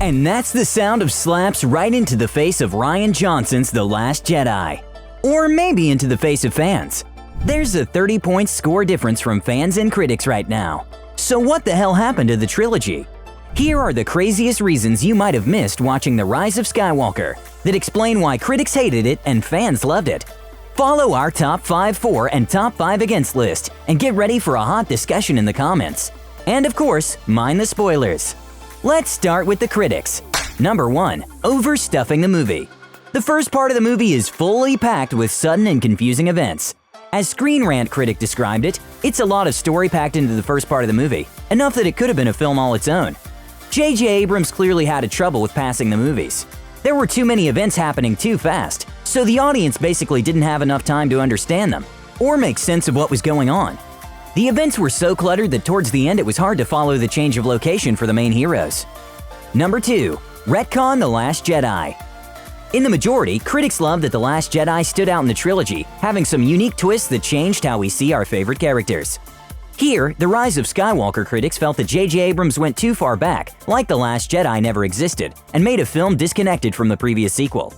And that's the sound of slaps right into the face of Rian Johnson's The Last Jedi. Or maybe into the face of fans. There's a 30-point score difference from fans and critics right now. So what the hell happened to the trilogy? Here are the craziest reasons you might have missed watching The Rise of Skywalker that explain why critics hated it and fans loved it. Follow our top 5 for and top 5 against list and get ready for a hot discussion in the comments. And of course, mind the spoilers. Let's start with the critics. Number 1. Overstuffing the movie. The first part of the movie is fully packed with sudden and confusing events. As Screen Rant critic described it, it's a lot of story packed into the first part of the movie, enough that it could have been a film all its own. J.J. Abrams clearly had a trouble with passing the movies. There were too many events happening too fast, so the audience basically didn't have enough time to understand them, or make sense of what was going on. The events were so cluttered that towards the end it was hard to follow the change of location for the main heroes. Number 2. Retcon The Last Jedi. In the majority, critics loved that The Last Jedi stood out in the trilogy, having some unique twists that changed how we see our favorite characters. Here, the Rise of Skywalker critics felt that J.J. Abrams went too far back, like The Last Jedi never existed, and made a film disconnected from the previous sequel.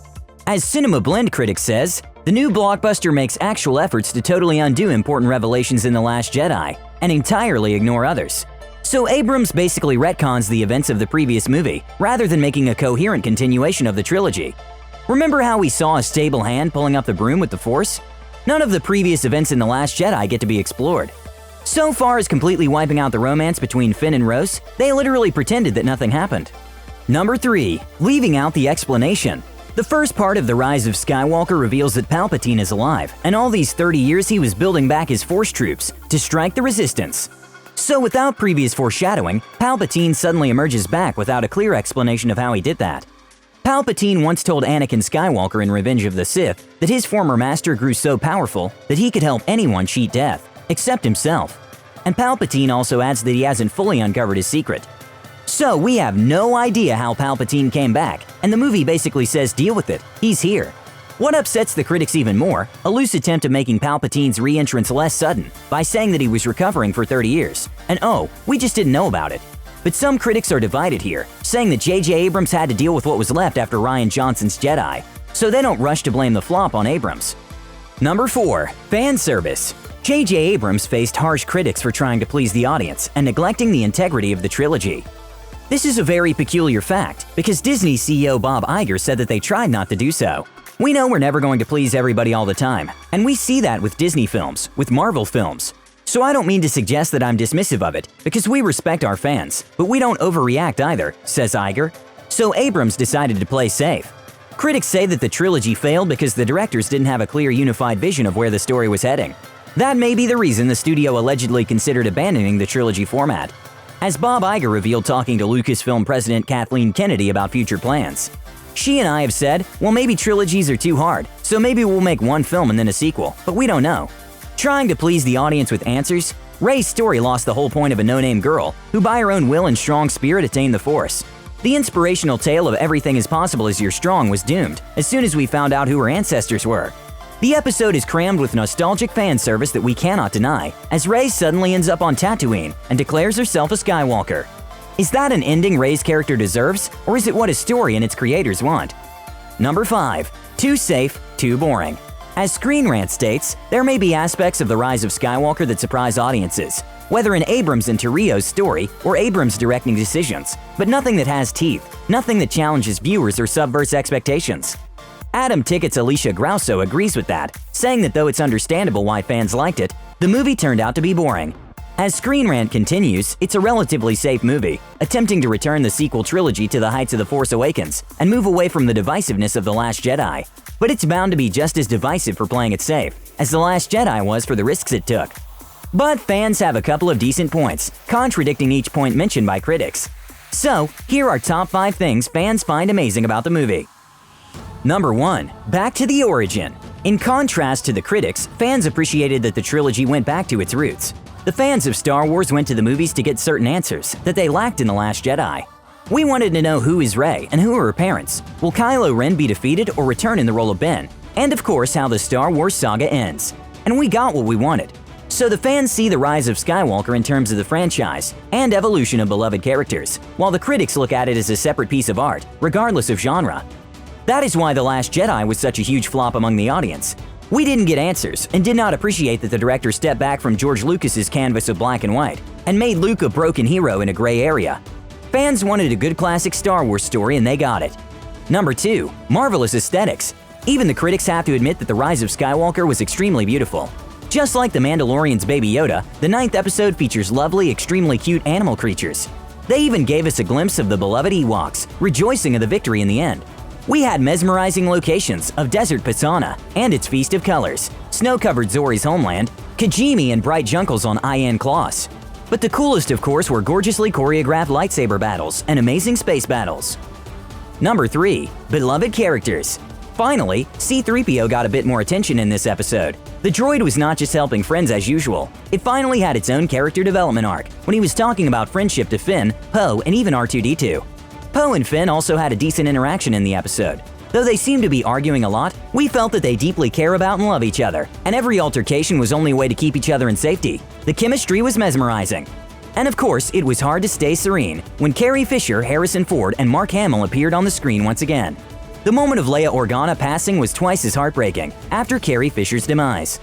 As Cinema Blend critic says, the new blockbuster makes actual efforts to totally undo important revelations in The Last Jedi, and entirely ignore others. So Abrams basically retcons the events of the previous movie, rather than making a coherent continuation of the trilogy. Remember how we saw a stable hand pulling up the broom with the Force? None of the previous events in The Last Jedi get to be explored. So far as completely wiping out the romance between Finn and Rose, they literally pretended that nothing happened. Number 3. Leaving out the explanation. The first part of The Rise of Skywalker reveals that Palpatine is alive, and all these 30 years he was building back his Force troops to strike the Resistance. So without previous foreshadowing, Palpatine suddenly emerges back without a clear explanation of how he did that. Palpatine once told Anakin Skywalker in Revenge of the Sith that his former master grew so powerful that he could help anyone cheat death, except himself. And Palpatine also adds that he hasn't fully uncovered his secret. So we have no idea how Palpatine came back, and the movie basically says deal with it, he's here. What upsets the critics even more, a loose attempt at making Palpatine's re-entrance less sudden by saying that he was recovering for 30 years, and oh, we just didn't know about it. But some critics are divided here, saying that J.J. Abrams had to deal with what was left after Rian Johnson's Jedi, so they don't rush to blame the flop on Abrams. Number 4. Fanservice. J.J. Abrams faced harsh critics for trying to please the audience and neglecting the integrity of the trilogy. This is a very peculiar fact, because Disney CEO Bob Iger said that they tried not to do so. We know we're never going to please everybody all the time, and we see that with Disney films, with Marvel films. So I don't mean to suggest that I'm dismissive of it, because we respect our fans, but we don't overreact either, says Iger. So Abrams decided to play safe. Critics say that the trilogy failed because the directors didn't have a clear unified vision of where the story was heading. That may be the reason the studio allegedly considered abandoning the trilogy format. As Bob Iger revealed talking to Lucasfilm president Kathleen Kennedy about future plans. She and I have said, well, maybe trilogies are too hard, so maybe we'll make one film and then a sequel, but we don't know. Trying to please the audience with answers, Rey's story lost the whole point of a no-name girl who by her own will and strong spirit attained the Force. The inspirational tale of everything is possible as you're strong was doomed as soon as we found out who her ancestors were. The episode is crammed with nostalgic fan service that we cannot deny, as Rey suddenly ends up on Tatooine and declares herself a Skywalker. Is that an ending Rey's character deserves, or is it what a story and its creators want? Number 5. Too safe, too boring. As Screen Rant states, there may be aspects of The Rise of Skywalker that surprise audiences, whether in Abrams and Torio's story or Abrams' directing decisions, but nothing that has teeth, nothing that challenges viewers or subverts expectations. Adam Ticket's Alicia Grauso agrees with that, saying that though it's understandable why fans liked it, the movie turned out to be boring. As Screen Rant continues, it's a relatively safe movie, attempting to return the sequel trilogy to the heights of The Force Awakens and move away from the divisiveness of The Last Jedi. But it's bound to be just as divisive for playing it safe, as The Last Jedi was for the risks it took. But fans have a couple of decent points, contradicting each point mentioned by critics. So, here are top 5 things fans find amazing about the movie. Number 1. Back to the origin. In contrast to the critics, fans appreciated that the trilogy went back to its roots. The fans of Star Wars went to the movies to get certain answers that they lacked in The Last Jedi. We wanted to know who is Rey and who are her parents. Will Kylo Ren be defeated or return in the role of Ben? And of course, how the Star Wars saga ends. And we got what we wanted. So the fans see the Rise of Skywalker in terms of the franchise and evolution of beloved characters, while the critics look at it as a separate piece of art, regardless of genre. That is why The Last Jedi was such a huge flop among the audience. We didn't get answers and did not appreciate that the director stepped back from George Lucas's canvas of black and white and made Luke a broken hero in a gray area. Fans wanted a good classic Star Wars story and they got it. Number 2. Marvelous aesthetics. Even the critics have to admit that The Rise of Skywalker was extremely beautiful. Just like The Mandalorian's Baby Yoda, the 9th episode features lovely, extremely cute animal creatures. They even gave us a glimpse of the beloved Ewoks, rejoicing of the victory in the end. We had mesmerizing locations of Desert Pasana and its Feast of Colors, snow-covered Zori's homeland, Kijimi and bright jungles on Ian Kloss. But the coolest, of course, were gorgeously choreographed lightsaber battles and amazing space battles. Number 3. Beloved characters. Finally, C-3PO got a bit more attention in this episode. The droid was not just helping friends as usual. It finally had its own character development arc when he was talking about friendship to Finn, Poe, and even R2-D2. Poe and Finn also had a decent interaction in the episode. Though they seemed to be arguing a lot, we felt that they deeply care about and love each other, and every altercation was only a way to keep each other in safety. The chemistry was mesmerizing. And of course, it was hard to stay serene when Carrie Fisher, Harrison Ford, and Mark Hamill appeared on the screen once again. The moment of Leia Organa passing was twice as heartbreaking after Carrie Fisher's demise.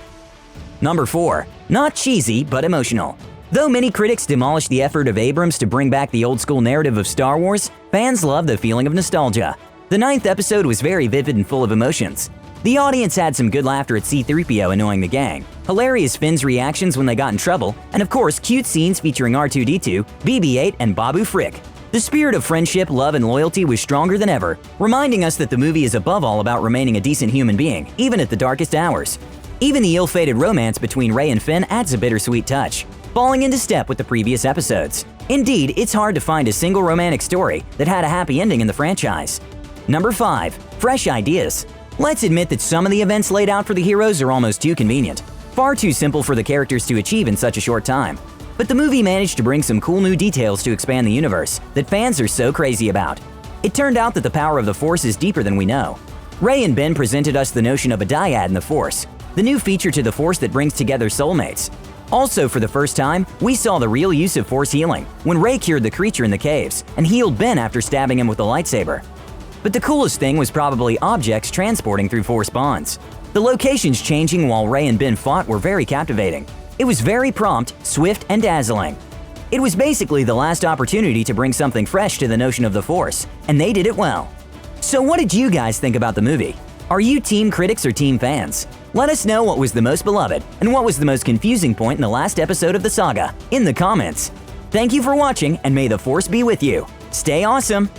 Number 4. Not cheesy, but emotional. Though many critics demolished the effort of Abrams to bring back the old-school narrative of Star Wars, fans loved the feeling of nostalgia. The 9th episode was very vivid and full of emotions. The audience had some good laughter at C-3PO annoying the gang, hilarious Finn's reactions when they got in trouble, and of course cute scenes featuring R2-D2, BB-8, and Babu Frick. The spirit of friendship, love, and loyalty was stronger than ever, reminding us that the movie is above all about remaining a decent human being, even at the darkest hours. Even the ill-fated romance between Rey and Finn adds a bittersweet touch, falling into step with the previous episodes. Indeed, it's hard to find a single romantic story that had a happy ending in the franchise. Number 5. Fresh ideas. Let's admit that some of the events laid out for the heroes are almost too convenient, far too simple for the characters to achieve in such a short time. But the movie managed to bring some cool new details to expand the universe that fans are so crazy about. It turned out that the power of the Force is deeper than we know. Rey and Ben presented us the notion of a dyad in the Force, the new feature to the Force that brings together soulmates. Also, for the first time, we saw the real use of Force healing when Rey cured the creature in the caves and healed Ben after stabbing him with a lightsaber. But the coolest thing was probably objects transporting through Force bonds. The locations changing while Rey and Ben fought were very captivating. It was very prompt, swift, and dazzling. It was basically the last opportunity to bring something fresh to the notion of the Force, and they did it well. So what did you guys think about the movie? Are you team critics or team fans? Let us know what was the most beloved and what was the most confusing point in the last episode of the saga in the comments. Thank you for watching, and may the Force be with you. Stay awesome!